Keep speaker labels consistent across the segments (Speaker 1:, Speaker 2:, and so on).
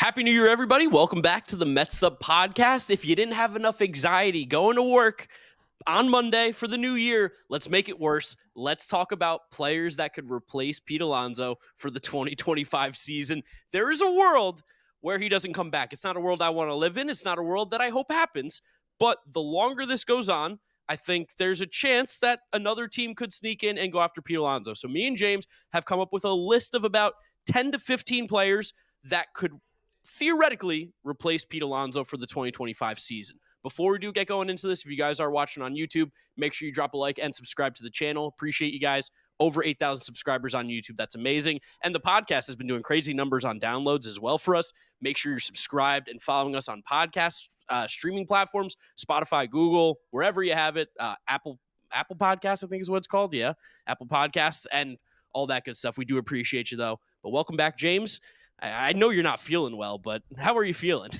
Speaker 1: Happy New Year, everybody. Welcome back to the Mets'd podcast. If you didn't have enough anxiety going to work on Monday for the new year, let's make it worse. Let's talk about players that could replace Pete Alonso for the 2025 season. There is a world where he doesn't come back. It's not a world I want to live in. It's not a world that I hope happens. But the longer this goes on, I think there's a chance that another team could sneak in and go after Pete Alonso. So me and James have come up with a list of about 10 to 15 players that could theoretically replace Pete Alonso for the 2025 season. Before we do get going into this, if you guys are watching on YouTube, make sure you drop a like and subscribe to the channel. Appreciate you guys. Over 8,000 subscribers on YouTube. That's amazing. And the podcast has been doing crazy numbers on downloads as well for us. Make sure you're subscribed and following us on podcast streaming platforms, Spotify, Google, wherever you have it. Apple Podcasts, I think is what it's called. Yeah, Apple Podcasts and all that good stuff. We do appreciate you, though. But welcome back, James. I know you're not feeling well, but how are you feeling?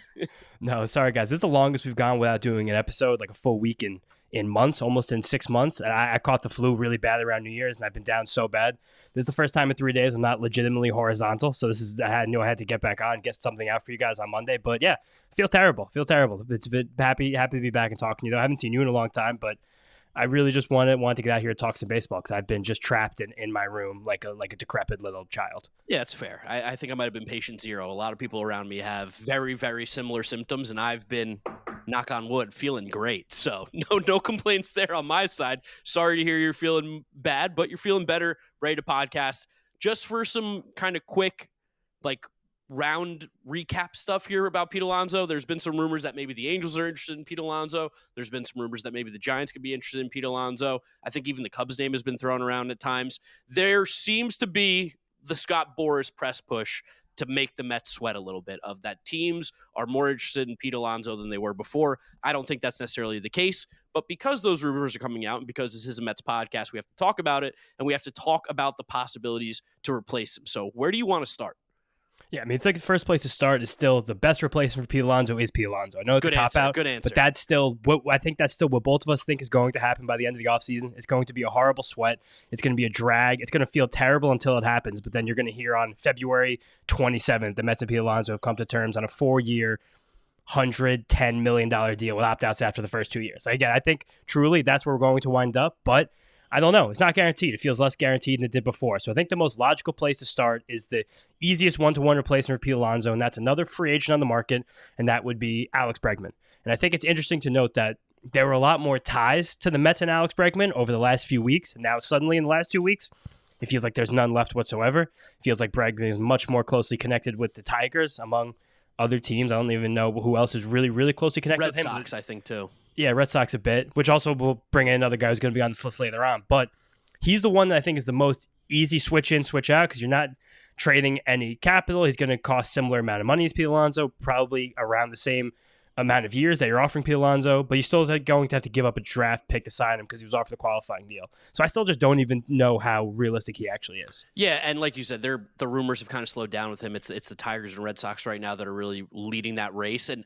Speaker 2: No, sorry, guys. This is the longest we've gone without doing an episode, like a full week in months, almost in 6 months. And I caught the flu really bad around New Year's, and I've been down so bad. This is the first time in 3 days I'm not legitimately horizontal. So I knew I had to get back on, get something out for you guys on Monday. But yeah, feel terrible. It's a bit happy to be back and talking to you. I haven't seen you in a long time, but I really just wanted to get out here and talk some baseball because I've been just trapped in my room like a decrepit little child.
Speaker 1: Yeah, it's fair. I think I might have been patient zero. A lot of people around me have very, very similar symptoms, and I've been, knock on wood, feeling great. So no complaints there on my side. Sorry to hear you're feeling bad, but you're feeling better, ready to podcast. Just for some kind of quick, round recap stuff here about Pete Alonso. There's been some rumors that maybe the Angels are interested in Pete Alonso. There's been some rumors that maybe the Giants could be interested in Pete Alonso. I think even the Cubs name has been thrown around at times. There seems to be the Scott Boras press push to make the Mets sweat a little bit of that teams are more interested in Pete Alonso than they were before. I don't think that's necessarily the case, but because those rumors are coming out and because this is a Mets podcast, we have to talk about it and we have to talk about the possibilities to replace him. So where do you want to start?
Speaker 2: Yeah, I mean, I think the first place to start is still the best replacement for Pete Alonso is Pete Alonso. I know it's a cop-out, but that's still what both of us think is going to happen by the end of the offseason. It's going to be a horrible sweat. It's going to be a drag. It's going to feel terrible until it happens, but then you're going to hear on February 27th, the Mets and Pete Alonso have come to terms on a 4-year, $110 million deal with opt-outs after the first 2 years. So again, I think truly that's where we're going to wind up, but I don't know. It's not guaranteed. It feels less guaranteed than it did before. So I think the most logical place to start is the easiest one-to-one replacement for Pete Alonso, and that's another free agent on the market, and that would be Alex Bregman. And I think it's interesting to note that there were a lot more ties to the Mets and Alex Bregman over the last few weeks, and now suddenly in the last 2 weeks, it feels like there's none left whatsoever. It feels like Bregman is much more closely connected with the Tigers among other teams. I don't even know who else is really, really closely connected with him.
Speaker 1: Red Sox, I think, too.
Speaker 2: Yeah, Red Sox a bit, which also will bring in another guy who's going to be on this list later on. But he's the one that I think is the most easy switch in, switch out because you're not trading any capital. He's going to cost similar amount of money as Pete Alonso, probably around the same amount of years that you're offering Pete Alonso, but you're still going to have to give up a draft pick to sign him because he was offered a qualifying deal. So I still just don't even know how realistic he actually is.
Speaker 1: Yeah, and like you said, the rumors have kind of slowed down with him. It's the Tigers and Red Sox right now that are really leading that race, and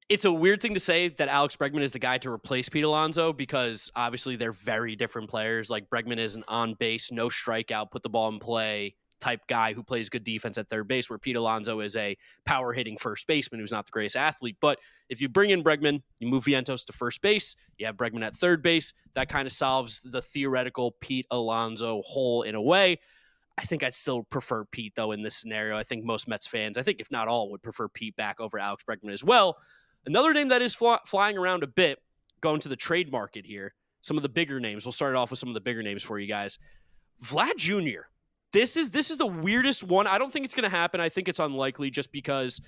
Speaker 1: it's a weird thing to say that Alex Bregman is the guy to replace Pete Alonso because obviously they're very different players. Like Bregman is an on-base, no strikeout, put the ball in play type guy who plays good defense at third base, where Pete Alonso is a power-hitting first baseman who's not the greatest athlete. But if you bring in Bregman, you move Vientos to first base, you have Bregman at third base, that kind of solves the theoretical Pete Alonso hole in a way. I think I'd still prefer Pete, though, in this scenario. I think most Mets fans, I think if not all, would prefer Pete back over Alex Bregman as well. Another name that is flying around a bit, going to the trade market here, some of the bigger names. We'll start it off with some of the bigger names for you guys. Vlad Jr. This is the weirdest one. I don't think it's going to happen. I think it's unlikely just because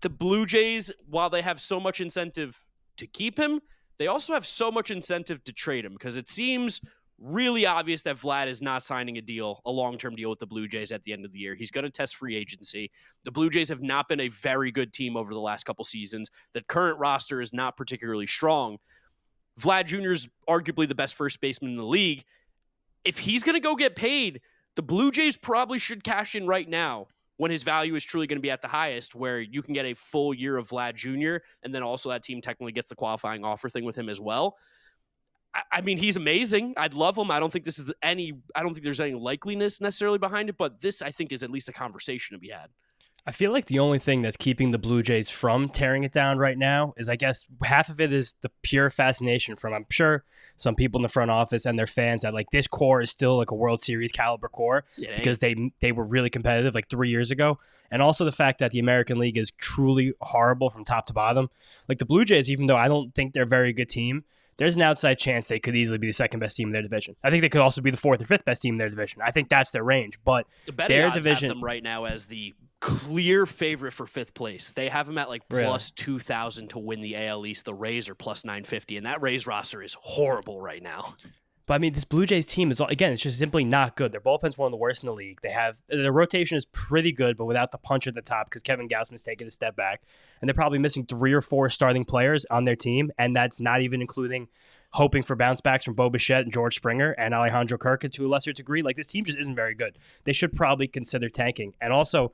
Speaker 1: the Blue Jays, while they have so much incentive to keep him, they also have so much incentive to trade him because it seems really obvious that Vlad is not signing a long-term deal with the Blue Jays at the end of the year. He's going to test free agency. The Blue Jays have not been a very good team over the last couple seasons. The current roster is not particularly strong. Vlad Jr. is arguably the best first baseman in the league. If he's going to go get paid, the Blue Jays probably should cash in right now when his value is truly going to be at the highest, where you can get a full year of Vlad Jr., and then also that team technically gets the qualifying offer thing with him as well. I mean, he's amazing. I'd love him. I don't think there's any likeliness necessarily behind it, but this, I think, is at least a conversation to be had.
Speaker 2: I feel like the only thing that's keeping the Blue Jays from tearing it down right now is, I guess, half of it is the pure fascination from, I'm sure, some people in the front office and their fans that like this core is still like a World Series caliber core because they were really competitive like 3 years ago. And also the fact that the American League is truly horrible from top to bottom. Like the Blue Jays, even though I don't think they're a very good team, there's an outside chance they could easily be the second best team in their division. I think they could also be the fourth or fifth best team in their division. I think that's their range. But
Speaker 1: the betting odds division have them right now as the clear favorite for fifth place. They have them at like plus 2,000 to win the AL East. The Rays are plus 950, and that Rays roster is horrible right now.
Speaker 2: But I mean, this Blue Jays team is, again, it's just simply not good. Their bullpen's one of the worst in the league. Their rotation is pretty good, but without the punch at the top because Kevin Gausman's taking a step back. And they're probably missing 3 or 4 starting players on their team, and that's not even including hoping for bounce backs from Bo Bichette and George Springer and Alejandro Kirk to a lesser degree. Like, this team just isn't very good. They should probably consider tanking. And also,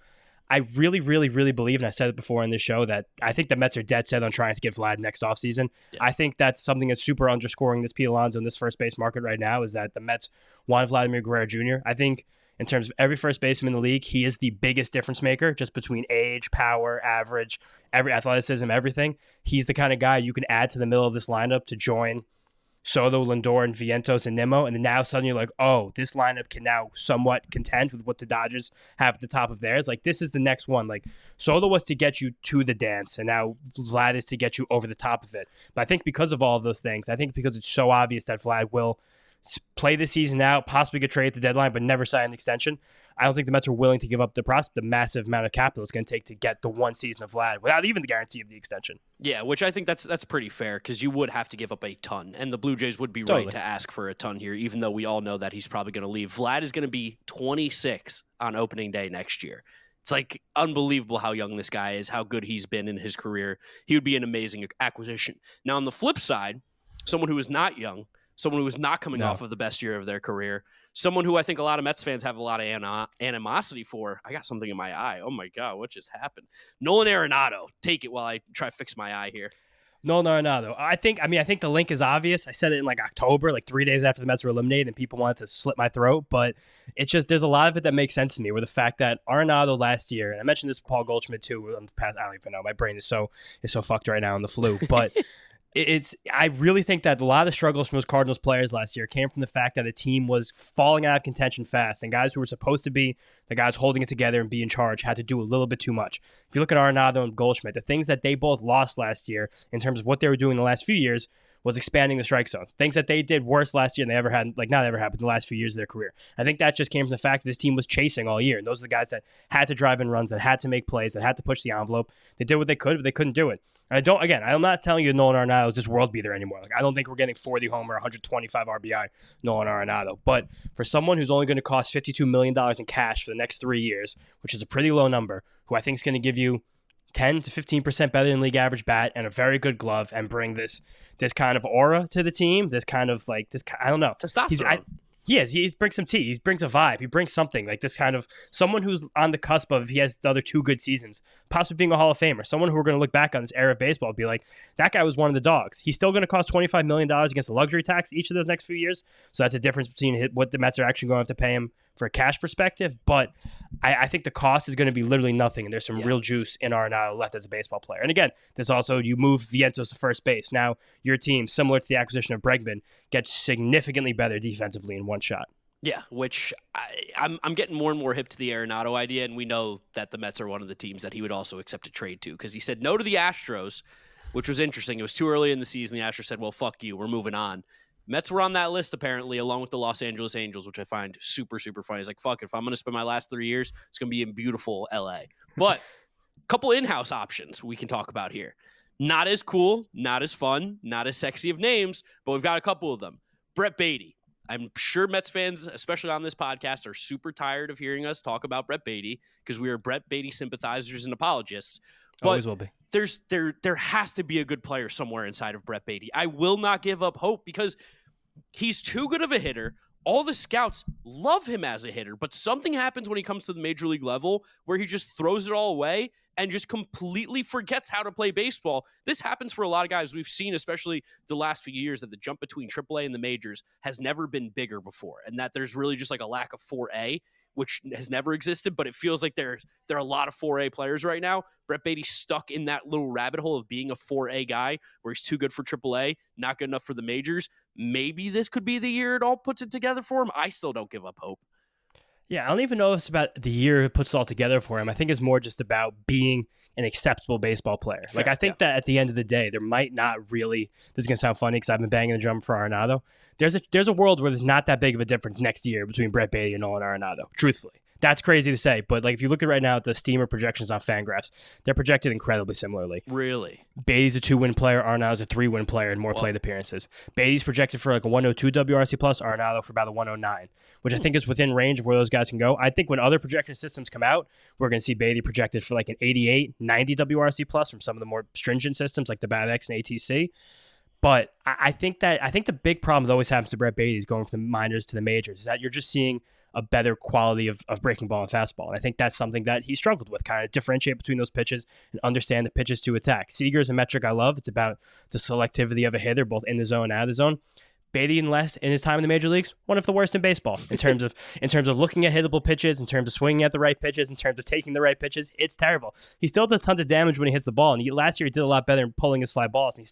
Speaker 2: I really, really, really believe, and I said it before in this show, that I think the Mets are dead set on trying to get Vlad next offseason. Yeah. I think that's something that's super underscoring this Pete Alonso in this first base market right now is that the Mets want Vladimir Guerrero Jr. I think in terms of every first baseman in the league, he is the biggest difference maker just between age, power, average, every athleticism, everything. He's the kind of guy you can add to the middle of this lineup to join Soto, Lindor, and Vientos and Nimmo, and then now suddenly you're like, oh, this lineup can now somewhat contend with what the Dodgers have at the top of theirs. Like, this is the next one. Like, Soto was to get you to the dance, and now Vlad is to get you over the top of it. But I think because of all of those things, I think because it's so obvious that Vlad will play the season out, possibly get traded at the deadline, but never sign an extension, I don't think the Mets are willing to give up the massive amount of capital it's going to take to get the one season of Vlad without even the guarantee of the extension.
Speaker 1: Yeah, which I think that's pretty fair because you would have to give up a ton, and the Blue Jays would be right to ask for a ton here, even though we all know that he's probably going to leave. Vlad is going to be 26 on opening day next year. It's like unbelievable how young this guy is, how good he's been in his career. He would be an amazing acquisition. Now, on the flip side, someone who is not young, someone who is not coming off of the best year of their career, someone who I think a lot of Mets fans have a lot of animosity for. I got something in my eye. Oh, my God, what just happened? Nolan Arenado. Take it while I try to fix my eye here.
Speaker 2: Nolan Arenado. I think the link is obvious. I said it in like October, like 3 days after the Mets were eliminated, and people wanted to slit my throat. But it's just, there's a lot of it that makes sense to me, where the fact that Arenado last year, and I mentioned this to Paul Goldschmidt too, on the past, I don't even know. My brain is so fucked right now on the flu. But I really think that a lot of the struggles from those Cardinals players last year came from the fact that the team was falling out of contention fast, and guys who were supposed to be the guys holding it together and be in charge had to do a little bit too much. If you look at Arenado and Goldschmidt, the things that they both lost last year in terms of what they were doing the last few years was expanding the strike zones. Things that they did worse last year than they ever had, like not ever happened in the last few years of their career. I think that just came from the fact that this team was chasing all year, and those are the guys that had to drive in runs, that had to make plays, that had to push the envelope. They did what they could, but they couldn't do it. I'm not telling you Nolan Arenado is this world beater anymore. Like, I don't think we're getting 40 homer, 125 RBI Nolan Arenado. But for someone who's only going to cost $52 million in cash for the next 3 years, which is a pretty low number, who I think is going to give you 10 to 15% better than league average bat and a very good glove and bring this kind of aura to the team, this kind of like this, I don't know.
Speaker 1: Testosterone.
Speaker 2: He brings some tea. He brings a vibe. He brings something like this kind of someone who's on the cusp of, if he has the other 2 good seasons, possibly being a Hall of Famer. Someone who we're going to look back on this era of baseball and be like, that guy was one of the dogs. He's still going to cost $25 million against the luxury tax each of those next few years. So that's a difference between what the Mets are actually going to have to pay him for a cash perspective. But I think the cost is going to be literally nothing. And there's some real juice in Arenado left as a baseball player. And again, there's also, you move Vientos to first base. Now your team, similar to the acquisition of Bregman, gets significantly better defensively in one shot.
Speaker 1: Yeah, which I'm getting more and more hip to the Arenado idea, and we know that the Mets are one of the teams that he would also accept a trade to, because he said no to the Astros, which was interesting. It was too early in the season. The Astros said, well, fuck you, we're moving on. Mets were on that list, apparently, along with the Los Angeles Angels, which I find super, super funny. He's like, fuck it, if I'm going to spend my last 3 years, it's going to be in beautiful L.A. But a couple in-house options we can talk about here. Not as cool, not as fun, not as sexy of names, but we've got a couple of them. Brett Baty. I'm sure Mets fans, especially on this podcast, are super tired of hearing us talk about Brett Baty because we are Brett Baty sympathizers and apologists. But
Speaker 2: always will be.
Speaker 1: There has to be a good player somewhere inside of Brett Baty. I will not give up hope because he's too good of a hitter. All the scouts love him as a hitter, but something happens when he comes to the major league level where he just throws it all away and just completely forgets how to play baseball. This happens for a lot of guys. We've seen, especially the last few years, that the jump between AAA and the majors has never been bigger before, and that there's really just like a lack of 4A. which has never existed, but it feels like there are a lot of 4A players right now. Brett Baty's stuck in that little rabbit hole of being a 4A guy where he's too good for AAA, not good enough for the majors. Maybe this could be the year it all puts it together for him. I still don't give up hope.
Speaker 2: Yeah, I don't even know if it's about the year it puts it all together for him. I think it's more just about being an acceptable baseball player.
Speaker 1: Fair,
Speaker 2: I think that at the end of the day, there might not really, this is going to sound funny because I've been banging the drum for Arenado. There's a world where there's not that big of a difference next year between Brett Baty and Nolan Arenado, truthfully. That's crazy to say, but if you look at right now at the Steamer projections on Fangraphs, they're projected incredibly similarly.
Speaker 1: Really?
Speaker 2: Baty's a 2-win player, Arenado's a 3-win player in more plate appearances. Baty's projected for a 102 WRC plus, Arenado for about a 109, which I think is within range of where those guys can go. I think when other projection systems come out, we're going to see Baty projected for an 88, 90 WRC plus from some of the more stringent systems like the BATX and ATC. But I think the big problem that always happens to Brett Baty is going from the minors to the majors is that you're just seeing a better quality of breaking ball and fastball. And I think that's something that he struggled with, kind of differentiate between those pitches and understand the pitches to attack. Seager is a metric I love. It's about the selectivity of a hitter, both in the zone and out of the zone. Baty in his time in the major leagues, one of the worst in baseball in terms of looking at hittable pitches, in terms of swinging at the right pitches, in terms of taking the right pitches. It's terrible. He still does tons of damage when he hits the ball. And last year he did a lot better in pulling his fly balls. And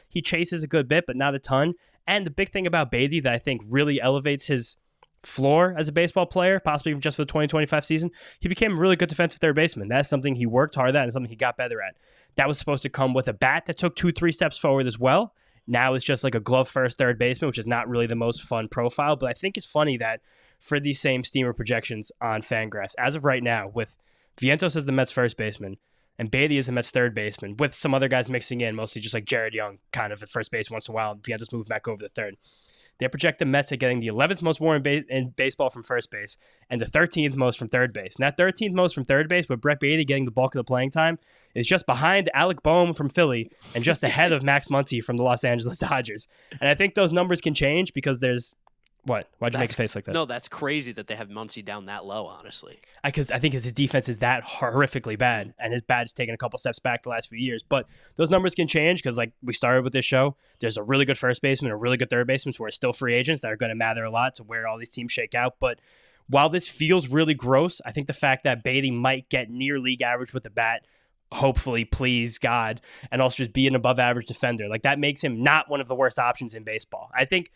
Speaker 2: he chases a good bit, but not a ton. And the big thing about Baty that I think really elevates his floor as a baseball player, possibly even just for the 2025 season, he became a really good defensive third baseman. That's something he worked hard at and something he got better at. That was supposed to come with a bat that took 2-3 steps forward as well. Now it's just a glove first third baseman, which is not really the most fun profile. But I think it's funny that for these same Steamer projections on Fangraphs, as of right now, with Vientos as the Mets first baseman and Baty as the Mets third baseman, with some other guys mixing in, mostly just Jared Young kind of at first base once in a while, Vientos moved back over to third. They project the Mets at getting the 11th most WAR in baseball from first base and the 13th most from third base. And that 13th most from third base, with Brett Baty getting the bulk of the playing time, is just behind Alec Boehm from Philly and just ahead of Max Muncy from the Los Angeles Dodgers. And I think those numbers can change because there's... What? Why'd you make a face like that?
Speaker 1: No, that's crazy that they have Muncy down that low, honestly.
Speaker 2: Because I think his defense is that horrifically bad, and his bat's taken a couple steps back the last few years. But those numbers can change because, we started with this show, there's a really good first baseman, a really good third baseman who are still free agents that are going to matter a lot to where all these teams shake out. But while this feels really gross, I think the fact that Baty might get near league average with the bat, hopefully, please God, and also just be an above average defender, that makes him not one of the worst options in baseball. I think...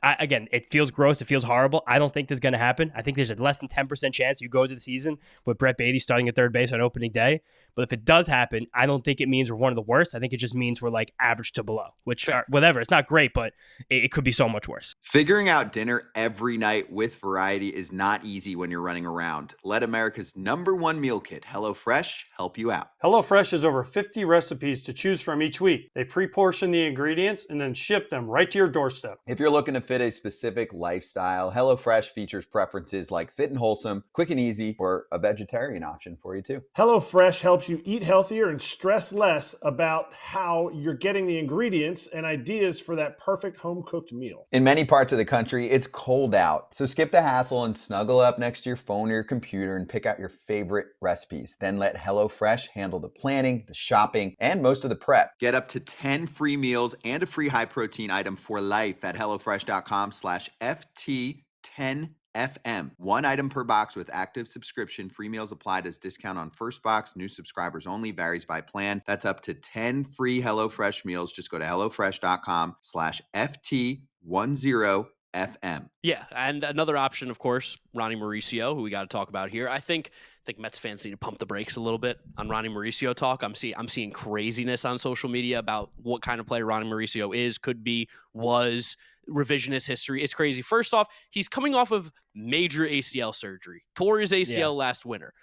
Speaker 2: again, it feels gross. It feels horrible. I don't think this is going to happen. I think there's a less than 10% chance you go to the season with Brett Baty starting at third base on opening day. But if it does happen, I don't think it means we're one of the worst. I think it just means we're average to below, which whatever. It's not great, but it could be so much worse.
Speaker 3: Figuring out dinner every night with variety is not easy when you're running around. Let America's #1 meal kit, HelloFresh, help you out.
Speaker 4: HelloFresh has over 50 recipes to choose from each week. They pre-portion the ingredients and then ship them right to your doorstep.
Speaker 3: If you're looking to fit a specific lifestyle, HelloFresh features preferences like fit and wholesome, quick and easy, or a vegetarian option for you too.
Speaker 5: HelloFresh helps you eat healthier and stress less about how you're getting the ingredients and ideas for that perfect home-cooked meal.
Speaker 3: In many parts of the country, it's cold out, so skip the hassle and snuggle up next to your phone or your computer and pick out your favorite recipes. Then let HelloFresh handle the planning, the shopping, and most of the prep. Get up to 10 free meals and a free high-protein item for life at HelloFresh.com/FT10FM. One item per box with active subscription. Free meals applied as discount on first box. New subscribers only. Varies by plan. That's up to 10 free HelloFresh meals. Just go to HelloFresh.com/FT10FM.
Speaker 1: Yeah, and another option, of course, Ronnie Mauricio, who we got to talk about here. I think Mets fans need to pump the brakes a little bit on Ronnie Mauricio talk. I'm seeing craziness on social media about what kind of player Ronnie Mauricio is, could be, was, revisionist history. It's crazy. First off, he's coming off of major ACL surgery. Tore his ACL last winter.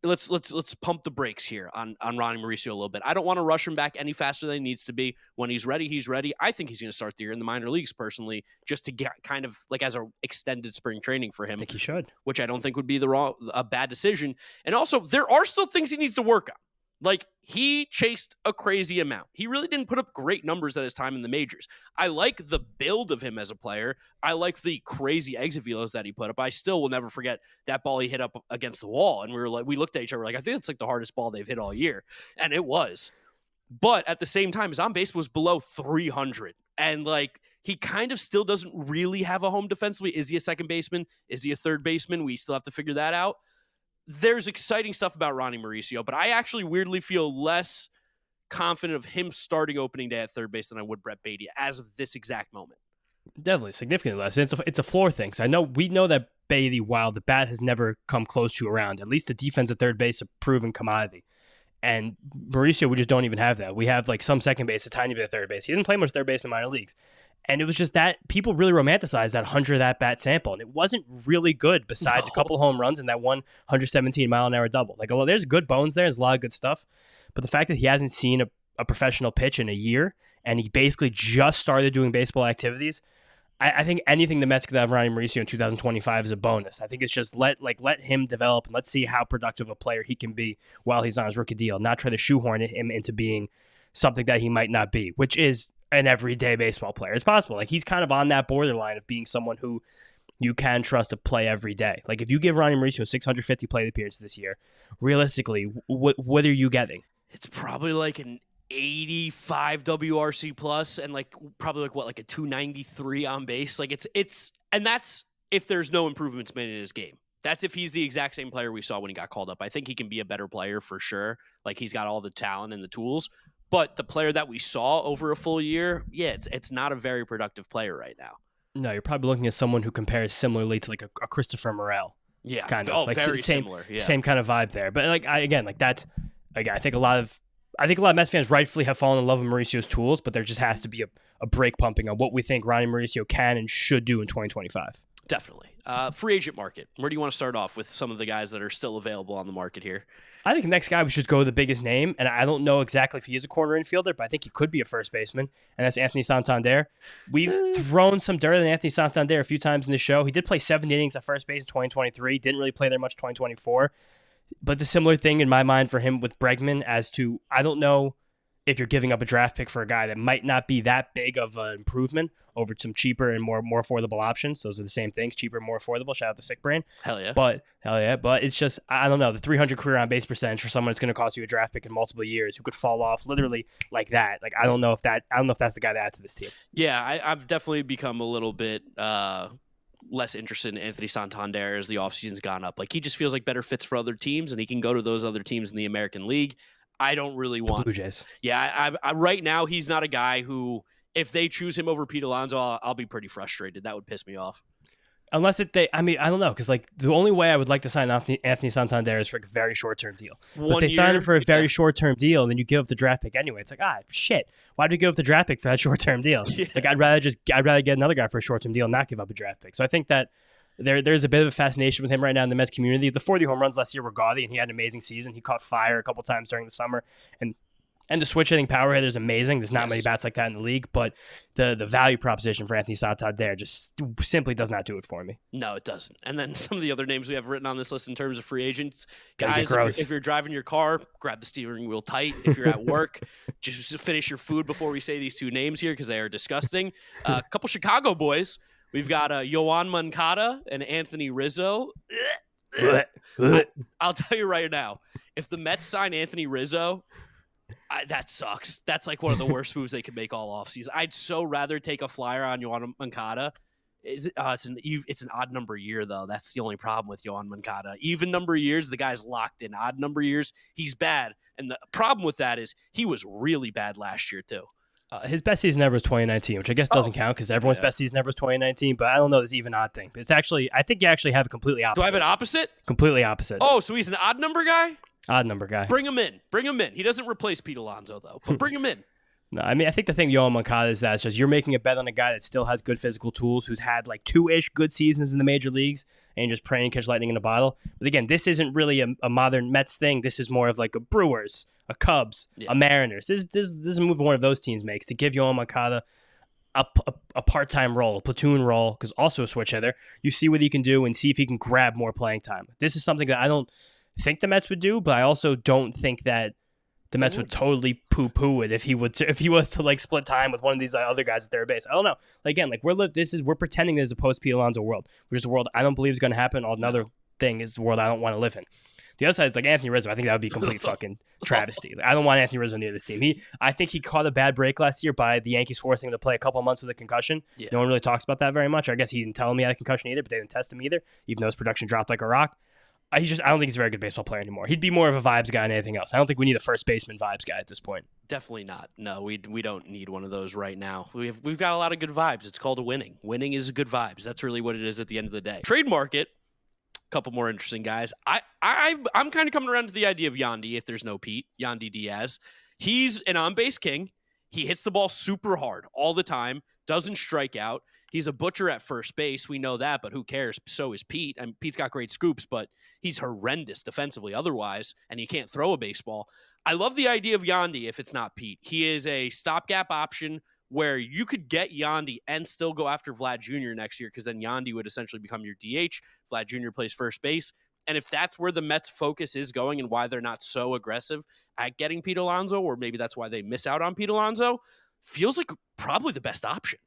Speaker 1: Let's pump the brakes here on Ronnie Mauricio a little bit. I don't want to rush him back any faster than he needs to be. When he's ready, he's ready. I think he's going to start the year in the minor leagues personally, just to get kind of as a extended spring training for him.
Speaker 2: I think he should,
Speaker 1: which I don't think would be a bad decision. And also, there are still things he needs to work on. He chased a crazy amount. He really didn't put up great numbers at his time in the majors. I like the build of him as a player. I like the crazy exit velos that he put up. I still will never forget that ball he hit up against the wall. And we looked at each other I think it's the hardest ball they've hit all year. And it was. But at the same time, his on base was below 300 And like, he kind of still doesn't really have a home defensively. Is he a second baseman? Is he a third baseman? We still have to figure that out. There's exciting stuff about Ronnie Mauricio, but I actually weirdly feel less confident of him starting opening day at third base than I would Brett Baty as of this exact moment.
Speaker 2: Definitely, significantly less. It's a floor thing. So we know that Baty, while the bat has never come close to around, at least the defense at third base, a proven commodity. And Mauricio, we just don't even have that. We have like some second base, a tiny bit of third base. He doesn't play much third base in the minor leagues. And it was just that people really romanticized that 100 at-bat sample. And it wasn't really good besides a couple home runs and that 117-mile-an-hour double. Like, there's good bones there. There's a lot of good stuff. But the fact that he hasn't seen a professional pitch in a year and he basically just started doing baseball activities, I think anything the Mets could have Ronnie Mauricio in 2025 is a bonus. I think it's just let him develop and let's see how productive a player he can be while he's on his rookie deal, not try to shoehorn him into being something that he might not be, which is an everyday baseball player. It's possible. Like, he's kind of on that borderline of being someone who you can trust to play every day. Like, if you give Ronnie Mauricio 650 plate appearances this year, realistically, what are you getting?
Speaker 1: It's probably like an 85 WRC plus and like probably like a 293 on base. Like and that's if there's no improvements made in his game. That's if he's the exact same player we saw when he got called up. I think he can be a better player for sure. Like, he's got all the talent and the tools, but the player that we saw over a full year, yeah, it's not a very productive player right now.
Speaker 2: No, you're probably looking at someone who compares similarly to like a Christopher Morel.
Speaker 1: Yeah.
Speaker 2: Kind of like
Speaker 1: very
Speaker 2: same,
Speaker 1: similar. Yeah.
Speaker 2: Same kind of vibe there. But like, I think a lot of Mets fans rightfully have fallen in love with Mauricio's tools, but there just has to be a break pumping on what we think Ronnie Mauricio can and should do in 2025.
Speaker 1: Definitely. Free agent market. Where do you want to start off with some of the guys that are still available on the market here?
Speaker 2: I think the next guy we should go with the biggest name, and I don't know exactly if he is a corner infielder, but I think he could be a first baseman, and that's Anthony Santander. We've thrown some dirt at Anthony Santander a few times in the show. He did play 7 innings at first base in 2023, didn't really play there much 2024. But it's a similar thing in my mind for him with Bregman as to, I don't know if you're giving up a draft pick for a guy that might not be that big of an improvement over some cheaper and more affordable options. Those are the same things, cheaper, more affordable. Shout out to Sick Brain.
Speaker 1: Hell yeah.
Speaker 2: But it's just, I don't know, the 300 career on base percentage for someone that's going to cost you a draft pick in multiple years who could fall off literally like that. Like, I don't know if that's the guy to add to this team.
Speaker 1: Yeah, I've definitely become a little bit less interested in Anthony Santander as the offseason's gone up. Like, he just feels like better fits for other teams, and he can go to those other teams in the American League. I don't really want
Speaker 2: Blue Jays.
Speaker 1: Yeah, I right now he's not a guy who, if they choose him over Pete Alonso, I'll be pretty frustrated. That would piss me off.
Speaker 2: Unless I don't know, because like the only way I would like to sign Anthony Santander is for a very short-term deal. But they sign him for a very short-term deal, and then you give up the draft pick anyway. It's like, shit. Why do you give up the draft pick for that short-term deal? Yeah. Like, I'd rather get another guy for a short-term deal and not give up a draft pick. So I think that there's a bit of a fascination with him right now in the Mets community. The 40 home runs last year were gaudy, and he had an amazing season. He caught fire a couple times during the summer, and the switch hitting power hitter is amazing. There's not many bats like that in the league, but the value proposition for Anthony Santander just simply does not do it for me.
Speaker 1: No, it doesn't. And then some of the other names we have written on this list in terms of free agents, guys, if you're driving your car, grab the steering wheel tight. If you're at work, just finish your food before we say these two names here because they are disgusting. A couple Chicago boys. We've got Yoan Moncada and Anthony Rizzo. I'll tell you right now, if the Mets sign Anthony Rizzo, that sucks. That's like one of the worst moves they could make all offseason. I'd so rather take a flyer on Yoan Moncada. It's an odd number year, though. That's the only problem with Yoan Moncada. Even number years, the guy's locked in. Odd number years, he's bad. And the problem with that is he was really bad last year, too.
Speaker 2: His best season ever was 2019, which I guess doesn't count because everyone's best season ever was 2019. But I don't know this even odd thing. It's actually, I think you actually have a completely opposite.
Speaker 1: Do I have an opposite?
Speaker 2: Completely opposite.
Speaker 1: Oh, so he's an odd number guy?
Speaker 2: Odd number guy.
Speaker 1: Bring him in. He doesn't replace Pete Alonso, though, but bring him in.
Speaker 2: No, I mean, I think the thing with Yoan Moncada is that it's just you're making a bet on a guy that still has good physical tools, who's had like 2-ish good seasons in the major leagues, and you're just praying to catch lightning in a bottle. But again, this isn't really a modern Mets thing. This is more of like a Brewers, a Cubs, a Mariners. This is a move one of those teams makes to give Yoan Moncada a part-time role, a platoon role, because also a switch hitter. You see what he can do and see if he can grab more playing time. This is something that I don't think the Mets would do, but I also don't think that the Mets would totally poo-poo it if he was to like split time with one of these other guys at third base. I don't know. Again, like we're pretending there's a post Pete Alonso world, which is a world I don't believe is going to happen. Another thing is the world I don't want to live in. The other side is like Anthony Rizzo. I think that would be a complete fucking travesty. I don't want Anthony Rizzo near this team. I think he caught a bad break last year by the Yankees forcing him to play a couple of months with a concussion. Yeah. No one really talks about that very much. I guess he didn't tell him he had a concussion either, but they didn't test him either, even though his production dropped like a rock. I don't think he's a very good baseball player anymore. He'd be more of a vibes guy than anything else. I don't think we need a first baseman vibes guy at this point.
Speaker 1: Definitely not. No, we don't need one of those right now. We've got a lot of good vibes. It's called winning. Winning is good vibes. That's really what it is at the end of the day. Trade market. Couple more interesting guys. I'm kind of coming around to the idea of Yandy if there's no Pete. Yandy Diaz. He's an on-base king. He hits the ball super hard all the time, doesn't strike out. He's a butcher at first base. We know that, but who cares? So is Pete. I mean, Pete's got great scoops, but he's horrendous defensively otherwise, and he can't throw a baseball. I love the idea of Yandy if it's not Pete. He is a stopgap option where you could get Yandy and still go after Vlad Jr. next year, because then Yandy would essentially become your DH. Vlad Jr. plays first base. And if that's where the Mets' focus is going and why they're not so aggressive at getting Pete Alonso, or maybe that's why they miss out on Pete Alonso, feels like probably the best option.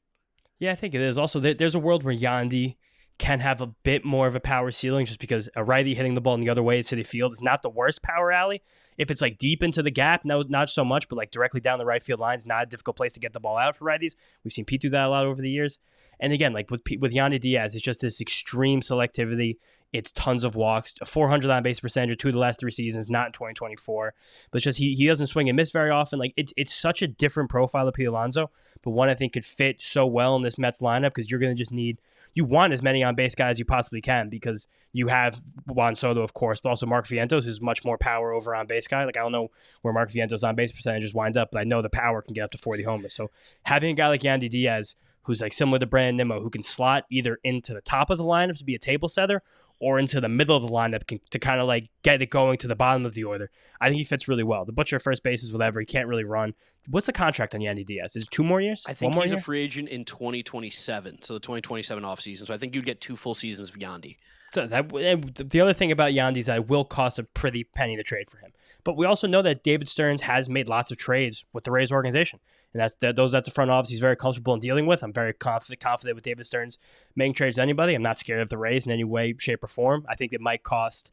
Speaker 2: Yeah, I think it is. Also, there's a world where Yandy can have a bit more of a power ceiling just because a righty hitting the ball in the other way at Citi Field is not the worst power alley. If it's like deep into the gap, no, not so much, but like directly down the right field line is not a difficult place to get the ball out for righties. We've seen Pete do that a lot over the years. And again, like with Yandy Diaz, it's just this extreme selectivity. It's tons of walks, a 400 on base percentage, 2 of the last 3 seasons, not in 2024. But it's just he doesn't swing and miss very often. Like it's such a different profile of Pete Alonso, but one I think could fit so well in this Mets lineup because you're going to just need. You want as many on-base guys as you possibly can because you have Juan Soto, of course, but also Mark Vientos, who's much more power over on-base guy. Like, I don't know where Mark Vientos' on-base percentages wind up, but I know the power can get up to 40 homers. So having a guy like Yandy Diaz, who's like similar to Brandon Nimmo, who can slot either into the top of the lineup to be a table setter or into the middle of the lineup to kind of like get it going to the bottom of the order. I think he fits really well. The butcher at first base is whatever. He can't really run. What's the contract on Yandy Diaz? Is it 2 more years?
Speaker 1: I think he's a free agent in 2027, so the 2027 offseason. So I think you'd get 2 full seasons of Yandy.
Speaker 2: So the other thing about Yandy is that it will cost a pretty penny to trade for him. But we also know that David Stearns has made lots of trades with the Rays organization. And that's a front office he's very comfortable in dealing with. I'm very confident with David Stearns making trades to anybody. I'm not scared of the Rays in any way, shape, or form. I think it might cost,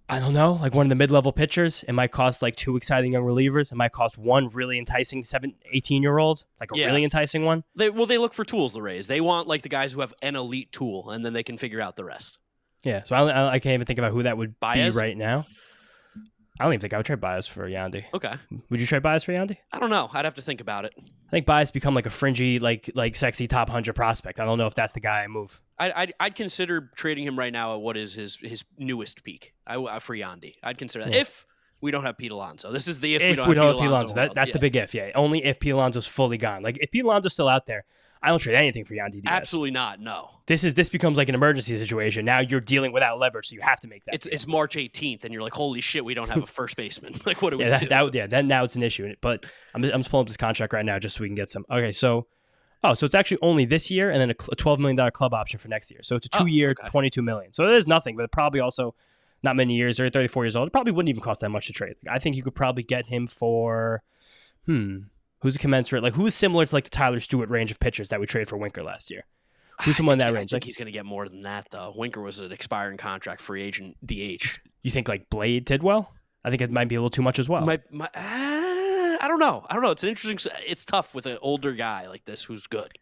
Speaker 2: I don't know, like one of the mid-level pitchers. It might cost like 2 exciting young relievers. It might cost one really enticing 18-year-old, like a really enticing one.
Speaker 1: They look for tools, the Rays. They want like the guys who have an elite tool, and then they can figure out the rest.
Speaker 2: Yeah, so I can't even think about who that would be right now. I don't even think I would trade Baez for Yandy.
Speaker 1: Okay.
Speaker 2: Would you trade Baez for Yandy?
Speaker 1: I don't know. I'd have to think about it.
Speaker 2: I think Baez become like a fringy, like sexy top 100 prospect. I don't know if that's the guy I move.
Speaker 1: I'd consider trading him right now at what is his newest peak for Yandy. I'd consider that if we don't have Pete Alonso. This is the if we don't have Pete Alonso.
Speaker 2: That's the big if, yeah. Only if Pete Alonso's fully gone. Like if Pete Alonso's still out there, I don't trade anything for Yandy Diaz.
Speaker 1: Absolutely not. No.
Speaker 2: This becomes like an emergency situation. Now you're dealing without leverage, so you have to make that.
Speaker 1: It's March 18th, and you're like, holy shit, we don't have a first baseman. Like, what do we do?
Speaker 2: Then now it's an issue. But I'm just pulling up this contract right now just so we can get some. Okay, so it's actually only this year, and then a $12 million club option for next year. So it's a 2-year, $22 million. So it is nothing, but probably also not many years. Or 34 years old. It probably wouldn't even cost that much to trade. I think you could probably get him for who's a commensurate? Like, who's similar to like the Tyler Stewart range of pitchers that we traded for Winker last year? Who's someone in that range?
Speaker 1: I think he's going to get more than that, though. Winker was an expiring contract, free agent, DH.
Speaker 2: You think like Blade Tidwell? I think it might be a little too much as well.
Speaker 1: I don't know. It's an interesting. It's tough with an older guy like this who's good.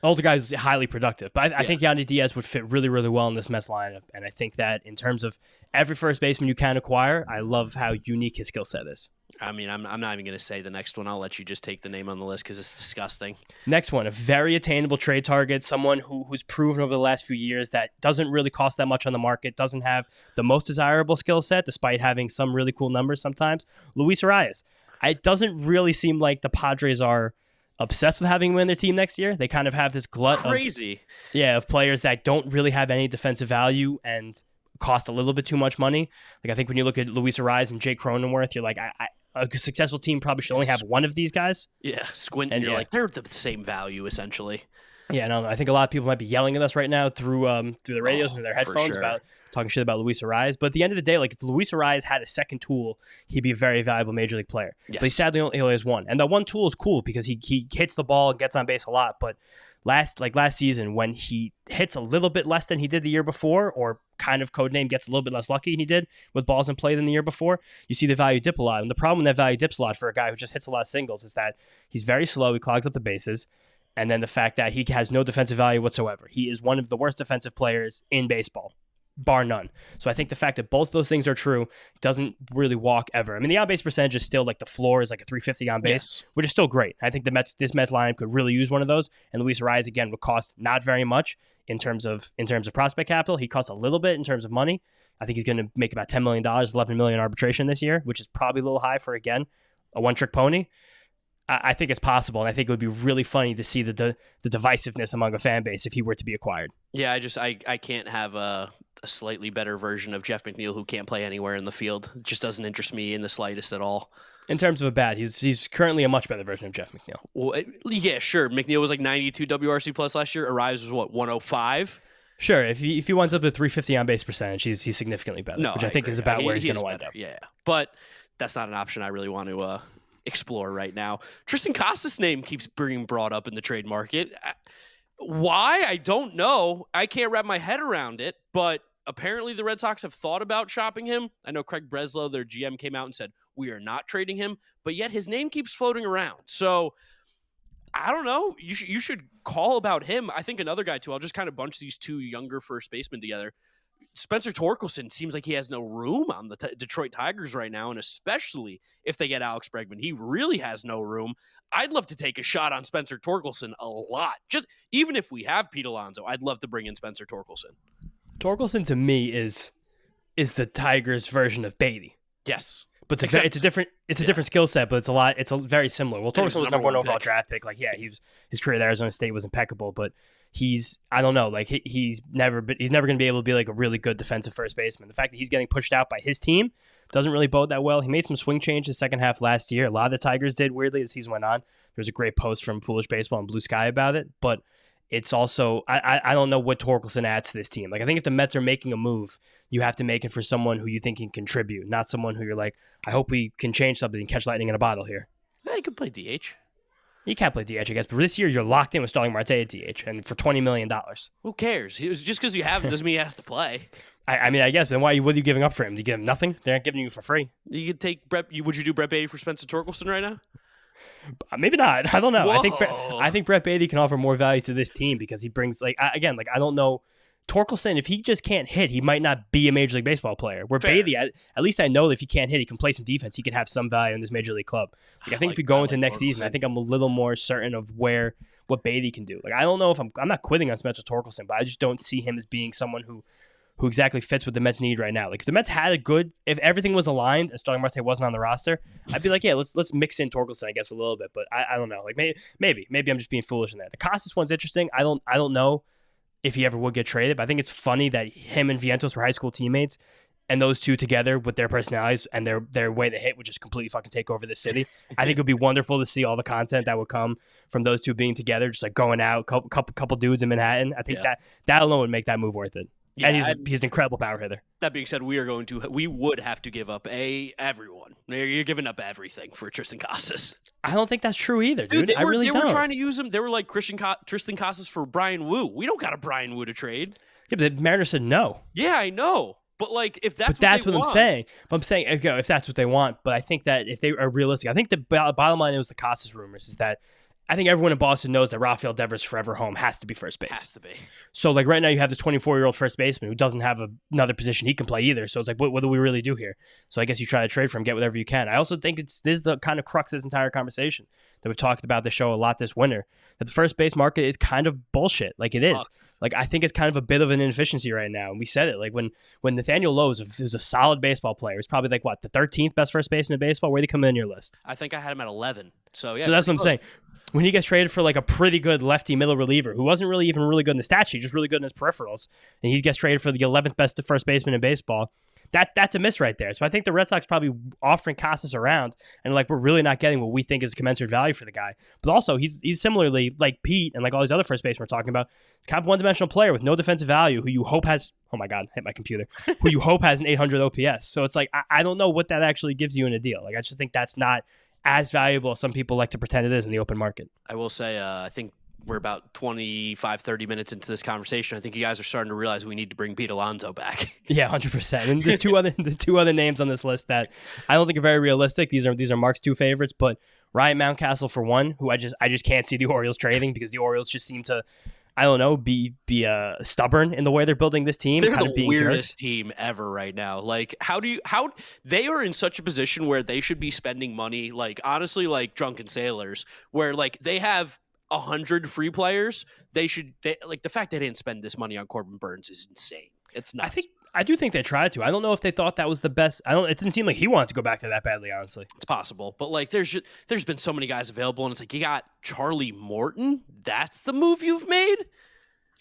Speaker 2: Older guy is highly productive, but I think Yandy Diaz would fit really, really well in this Mets lineup. And I think that in terms of every first baseman you can acquire, I love how unique his skill set is.
Speaker 1: I mean, I'm not even going to say the next one. I'll let you just take the name on the list because it's disgusting.
Speaker 2: Next one, a very attainable trade target, someone who's proven over the last few years that doesn't really cost that much on the market, doesn't have the most desirable skill set, despite having some really cool numbers sometimes. Luis Arraez. It doesn't really seem like the Padres are obsessed with having him in their team next year. They kind of have this glut of players that don't really have any defensive value and cost a little bit too much money. Like I think when you look at Luis Arraez and Jake Cronenworth, you're like, a successful team probably should only have one of these guys.
Speaker 1: Yeah, squint and you're like, they're the same value essentially.
Speaker 2: Yeah, no, I think a lot of people might be yelling at us right now through the radios and their headphones
Speaker 1: sure.
Speaker 2: about talking shit about Luis Arraez. But at the end of the day, like if Luis Arraez had a second tool, he'd be a very valuable major league player.
Speaker 1: Yes.
Speaker 2: But he sadly only has one, and that one tool is cool because he hits the ball and gets on base a lot. But last season, when he hits a little bit less than he did the year before, or kind of codename gets a little bit less lucky than he did with balls in play than the year before, you see the value dip a lot. And the problem when that value dips a lot for a guy who just hits a lot of singles is that he's very slow. He clogs up the bases. And then the fact that he has no defensive value whatsoever. He is one of the worst defensive players in baseball, bar none. So I think the fact that both those things are true doesn't really walk ever. I mean, the on-base percentage is still like the floor is like a 350 on base, which is still great. I think this Mets lineup could really use one of those. And Luis Arraez, again, would cost not very much in terms of prospect capital. He costs a little bit in terms of money. I think he's going to make about $10 million, $11 million arbitration this year, which is probably a little high for, again, a one-trick pony. I think it's possible, and I think it would be really funny to see the divisiveness among a fan base if he were to be acquired.
Speaker 1: Yeah, I can't have a slightly better version of Jeff McNeil who can't play anywhere in the field. It just doesn't interest me in the slightest at all.
Speaker 2: In terms of a bat, he's currently a much better version of Jeff McNeil.
Speaker 1: Well, yeah, sure. McNeil was like 92 WRC plus last year. Arraez was what, 105?
Speaker 2: Sure, if he winds up at 350 on base percentage, he's significantly better, which I think is about where he's going to wind up.
Speaker 1: Yeah, but that's not an option I really want to explore right now. Tristan Casas' name keeps being brought up in the trade market. Why? I don't know. I can't wrap my head around it, but apparently the Red Sox have thought about shopping him. I know Craig Breslow, their GM, came out and said, we are not trading him, but yet his name keeps floating around. So I don't know. You should call about him. I think another guy too, I'll just kind of bunch these two younger first basemen together. Spencer Torkelson seems like he has no room on the Detroit Tigers right now, and especially if they get Alex Bregman, he really has no room. I'd love to take a shot on Spencer Torkelson a lot. Just even if we have Pete Alonso, I'd love to bring in Spencer Torkelson.
Speaker 2: Torkelson to me is the Tigers' version of Beatty.
Speaker 1: Yes,
Speaker 2: but it's a different skill set, but it's very similar. Well, Torkelson was number one overall draft pick. Like, yeah, his career at Arizona State was impeccable, but I don't know, like he's never going to be able to be like a really good defensive first baseman. The fact that he's getting pushed out by his team doesn't really bode that well. He made some swing changes second half last year. A lot of the Tigers did, weirdly, as the season went on. There was a great post from Foolish Baseball and Blue Sky about it, but it's also, I don't know what Torkelson adds to this team. Like, I think if the Mets are making a move, you have to make it for someone who you think can contribute, not someone who you're like, I hope we can change something and catch lightning in a bottle here.
Speaker 1: Yeah, he could play DH.
Speaker 2: You can't play DH, I guess, but this year you're locked in with Starling Marte at DH, and for $20 million. Who
Speaker 1: cares? It was just because you have him doesn't mean he has to play.
Speaker 2: I mean, I guess, but then what are you giving up for him? Do you give him nothing? They're not giving you for free.
Speaker 1: You could take Brett. Would you do Brett Beatty for Spencer Torkelson right now?
Speaker 2: Maybe not. I don't know.
Speaker 1: Whoa.
Speaker 2: I think Brett Beatty can offer more value to this team because he brings, I don't know. Torkelson, if he just can't hit, he might not be a Major League Baseball player. Where
Speaker 1: Fair.
Speaker 2: Beatty, at least I know that if he can't hit, he can play some defense. He can have some value in this Major League club. I think if we go into next season, I think I'm a little more certain of what Beatty can do. Like, I don't know if I'm not quitting on Spencer Torkelson, but I just don't see him as being someone who exactly fits what the Mets need right now. Like, if the Mets had if everything was aligned and Starling Marte wasn't on the roster, I'd be like, yeah, let's mix in Torkelson, I guess, a little bit. But I don't know. Like, maybe I'm just being foolish in that. The Casas one's interesting. I don't know if he ever would get traded, but I think it's funny that him and Vientos were high school teammates, and those two together with their personalities and their way to hit would just completely fucking take over the city. I think it would be wonderful to see all the content that would come from those two being together, just like going out, couple dudes in Manhattan. I think that alone would make that move worth it. Yeah, and he's an incredible power hitter.
Speaker 1: That being said, we would have to give up everyone. You're giving up everything for Tristan Casas.
Speaker 2: I don't think that's true either, dude. They were
Speaker 1: trying to use him. They were like Tristan Casas for Brian Wu. We don't got a Brian Wu to trade.
Speaker 2: Yeah, but the Mariners said no.
Speaker 1: Yeah, I know. But like, if that's
Speaker 2: what I'm saying. But I'm saying, okay, if that's what they want. But I think that if they are realistic, I think the bottom line is the Casas rumors is that I think everyone in Boston knows that Rafael Devers' forever home has to be first base.
Speaker 1: Has to be.
Speaker 2: So, like, right now you have this 24-year-old first baseman who doesn't have another position he can play either. So it's like, what do we really do here? So I guess you try to trade for him, get whatever you can. I also think this is the kind of crux of this entire conversation that we've talked about the show a lot this winter, that the first base market is kind of bullshit. Like, it is. Like, I think it's kind of a bit of an inefficiency right now. And we said it. Like, when Nathaniel Lowe was a solid baseball player, he's probably like, what, the 13th best first baseman in baseball? Where'd he come in your list?
Speaker 1: I think I had him at 11. So, yeah.
Speaker 2: So that's what I'm saying. When he gets traded for like a pretty good lefty middle reliever who wasn't really good in the stat sheet, just really good in his peripherals, and he gets traded for the 11th best first baseman in baseball, that's a miss right there. So I think the Red Sox probably offering Casas around and like we're really not getting what we think is commensurate value for the guy. But also he's similarly like Pete and like all these other first basemen we're talking about. He's kind of a one-dimensional player with no defensive value who you hope has. Oh my God, hit my computer. Who you hope has an 800 OPS. So it's like I don't know what that actually gives you in a deal. Like I just think that's not as valuable as some people like to pretend it is in the open market.
Speaker 1: I will say, I think we're about 25, 30 minutes into this conversation. I think you guys are starting to realize we need to bring Pete Alonso back.
Speaker 2: Yeah, 100%. And there's two other names on this list that I don't think are very realistic. These are Mark's two favorites, but Ryan Mountcastle for one, who I just can't see the Orioles trading because the Orioles just seem to, I don't know, be stubborn in the way they're building this team.
Speaker 1: They're
Speaker 2: kind
Speaker 1: the
Speaker 2: of being
Speaker 1: weirdest
Speaker 2: jerks.
Speaker 1: team ever right now. Like, how they are in such a position where they should be spending money, like honestly, like drunken sailors, where like they have 100 free players. Like the fact they didn't spend this money on Corbin Burns is insane. It's nuts.
Speaker 2: I do think they tried to. I don't know if they thought that was the best. It didn't seem like he wanted to go back to that badly, honestly.
Speaker 1: It's possible, but like there's been so many guys available, and it's like you got Charlie Morton. That's the move you've made.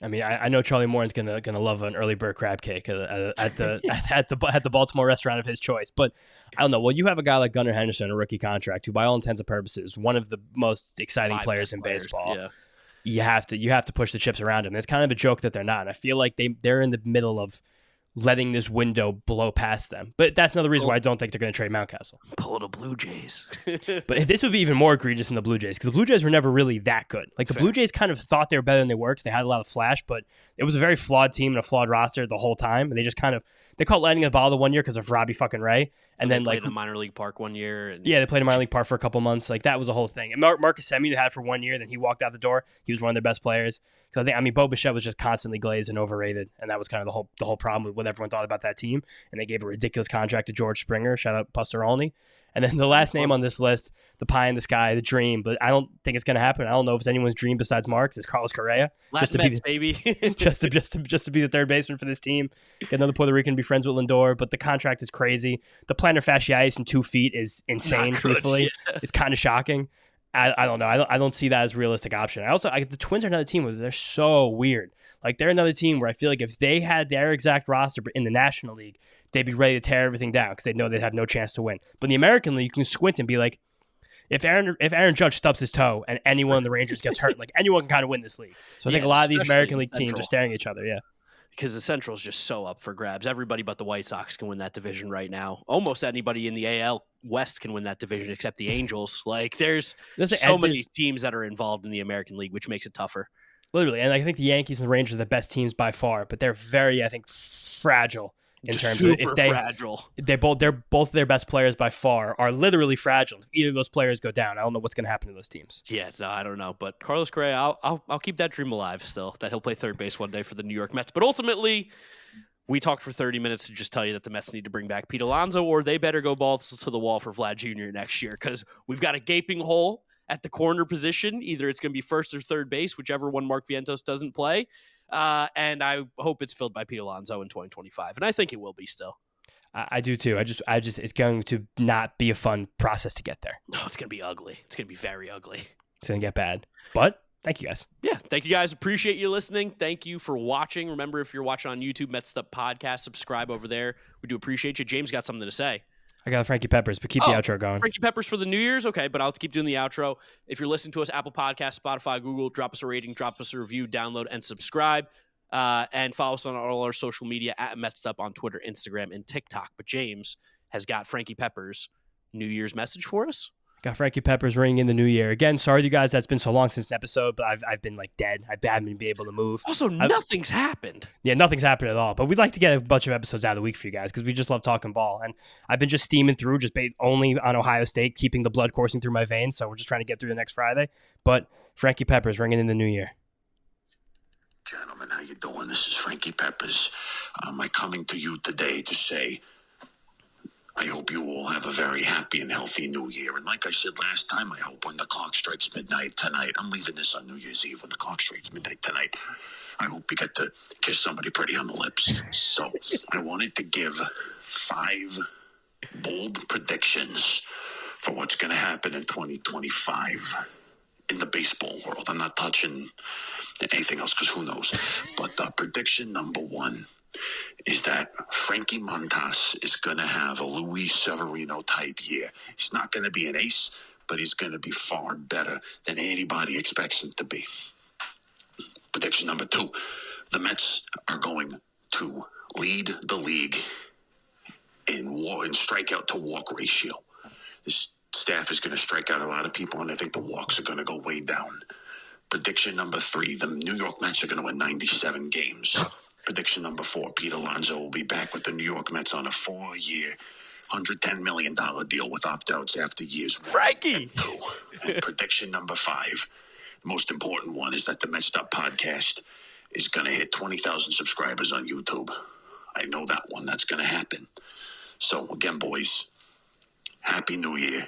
Speaker 2: I mean, I know Charlie Morton's gonna love an early bird crab cake at the Baltimore restaurant of his choice, but I don't know. Well, you have a guy like Gunnar Henderson, a rookie contract, who by all intents and purposes, one of the most exciting players in baseball.
Speaker 1: Yeah.
Speaker 2: You have to push the chips around him. It's kind of a joke that they're not. And I feel like they're in the middle of letting this window blow past them. But that's another reason why I don't think they're going to trade Mountcastle.
Speaker 1: Pull the Blue Jays.
Speaker 2: But this would be even more egregious than the Blue Jays, because the Blue Jays were never really that good. Like the Blue Jays kind of thought they were better than they were because they had a lot of flash, but it was a very flawed team and a flawed roster the whole time. And they just they caught lightning in the bottle the one year because of Robbie fucking Ray. And then
Speaker 1: played
Speaker 2: like
Speaker 1: in the minor league park one year.
Speaker 2: Yeah, they played in minor league park for a couple months. Like that was the whole thing. And Marcus Semien they had for 1 year, then he walked out the door. He was one of their best players. So Bo Bichette was just constantly glazed and overrated, and that was kind of the whole problem with what everyone thought about that team. And they gave a ridiculous contract to George Springer. Shout out Buster Olney. And then the last name on this list, the pie in the sky, the dream, but I don't think it's going to happen. I don't know if it's anyone's dream besides Mark's. Is Carlos Correa
Speaker 1: last Mets, baby,
Speaker 2: just to be the third baseman for this team. Get another Puerto Rican to be friends with Lindor, but the contract is crazy. The plantar fasciitis in 2 feet is insane. Truthfully, it's kind of shocking. I don't know. I don't see that as a realistic option. The Twins are another team where they're so weird. Like they're another team where I feel like if they had their exact roster in the National League, they'd be ready to tear everything down because they'd know they'd have no chance to win. But in the American League, you can squint and be like, if Aaron Judge stubs his toe and anyone in the Rangers gets hurt, like anyone can kind of win this league. So I think a lot of these American League teams are staring at each other. Yeah.
Speaker 1: Because the Central is just so up for grabs. Everybody but the White Sox can win that division right now. Almost anybody in the AL West can win that division except the Angels. Like there's so many teams that are involved in the American League, which makes it tougher.
Speaker 2: Literally, and I think the Yankees and the Rangers are the best teams by far, but they're very, I think, fragile in terms of if
Speaker 1: fragile.
Speaker 2: They're both their best players by far are literally fragile. If either of those players go down, I don't know what's going to happen to those teams.
Speaker 1: Yeah, no, I don't know. But Carlos Correa, I'll keep that dream alive still, that he'll play third base one day for the New York Mets. But ultimately, we talked for 30 minutes to just tell you that the Mets need to bring back Pete Alonso, or they better go balls to the wall for Vlad Jr. next year, because we've got a gaping hole at the corner position. Either it's going to be first or third base, whichever one Mark Vientos doesn't play. And I hope it's filled by Pete Alonso in 2025. And I think it will be still.
Speaker 2: I do too. I just, it's going to not be a fun process to get there.
Speaker 1: No, it's going to be ugly. It's going to be very ugly.
Speaker 2: It's going to get bad. But thank you guys.
Speaker 1: Yeah. Thank you guys. Appreciate you listening. Thank you for watching. Remember, if you're watching on YouTube, Mets'd Podcast, subscribe over there. We do appreciate you. James got something to say.
Speaker 2: I got Frankie Peppers, but keep the outro going.
Speaker 1: Frankie Peppers for the New Year's? Okay, but I'll keep doing the outro. If you're listening to us, Apple Podcasts, Spotify, Google, drop us a rating, drop us a review, download, and subscribe. And follow us on all our social media at Mets'd on Twitter, Instagram, and TikTok. But James has got Frankie Peppers' New Year's message for us.
Speaker 2: Got Frankie Peppers ringing in the new year. Again, sorry to you guys that's been so long since an episode, but I've been like dead. I haven't been able to move.
Speaker 1: Also, nothing's happened.
Speaker 2: Yeah, nothing's happened at all. But we'd like to get a bunch of episodes out of the week for you guys because we just love talking ball. And I've been just steaming through, only on Ohio State, keeping the blood coursing through my veins. So we're just trying to get through the next Friday. But Frankie Peppers ringing in the new year.
Speaker 6: Gentlemen, how you doing? This is Frankie Peppers. I'm coming to you today to say I hope you all have a very happy and healthy new year. And like I said last time, I hope when the clock strikes midnight tonight, I'm leaving this on New Year's Eve, when the clock strikes midnight tonight, I hope you get to kiss somebody pretty on the lips. So I wanted to give 5 bold predictions for what's going to happen in 2025 in the baseball world. I'm not touching anything else because who knows. But prediction number 1, is that Frankie Montas is going to have a Luis Severino type year. He's not going to be an ace, but he's going to be far better than anybody expects him to be. Prediction number 2, the Mets are going to lead the league in strikeout to walk ratio. This staff is going to strike out a lot of people, and I think the walks are going to go way down. Prediction number 3, the New York Mets are going to win 97 games. Prediction number 4, Pete Alonso will be back with the New York Mets on a 4-year, $110 million deal with opt-outs after years 1
Speaker 1: Frankie!
Speaker 6: and 2. And prediction number 5, the most important one, is that the Mets'd podcast is going to hit 20,000 subscribers on YouTube. I know that one. That's going to happen. So, again, boys, Happy New Year.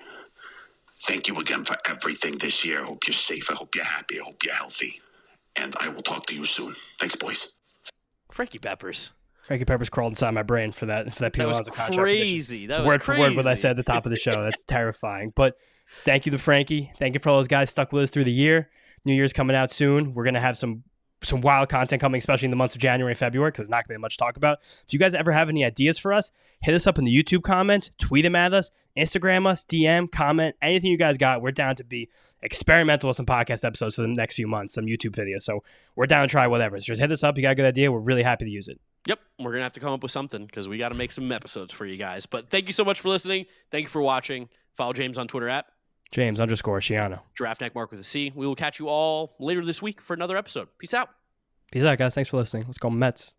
Speaker 6: Thank you again for everything this year. I hope you're safe. I hope you're happy. I hope you're healthy. And I will talk to you soon. Thanks, boys.
Speaker 1: Frankie Peppers.
Speaker 2: Frankie Peppers crawled inside my brain for that Pete Alonso contract.
Speaker 1: Crazy. That was
Speaker 2: word
Speaker 1: crazy.
Speaker 2: for word what I said at the top of the show. That's terrifying. But thank you to Frankie. Thank you for all those guys stuck with us through the year. New Year's coming out soon. We're going to have some wild content coming, especially in the months of January and February, because there's not going to be much to talk about. If you guys ever have any ideas for us, hit us up in the YouTube comments, tweet them at us, Instagram us, DM, comment, anything you guys got. We're down to be experimental with some podcast episodes for the next few months, some YouTube videos. So we're down to try whatever. So just hit us up. You got a good idea. We're really happy to use it.
Speaker 1: Yep. We're going to have to come up with something because we got to make some episodes for you guys. But thank you so much for listening. Thank you for watching. Follow James on Twitter at
Speaker 2: James_Sciano.
Speaker 1: Draftneck Mark with a C. We will catch you all later this week for another episode. Peace out.
Speaker 2: Peace out, guys. Thanks for listening. Let's go Mets.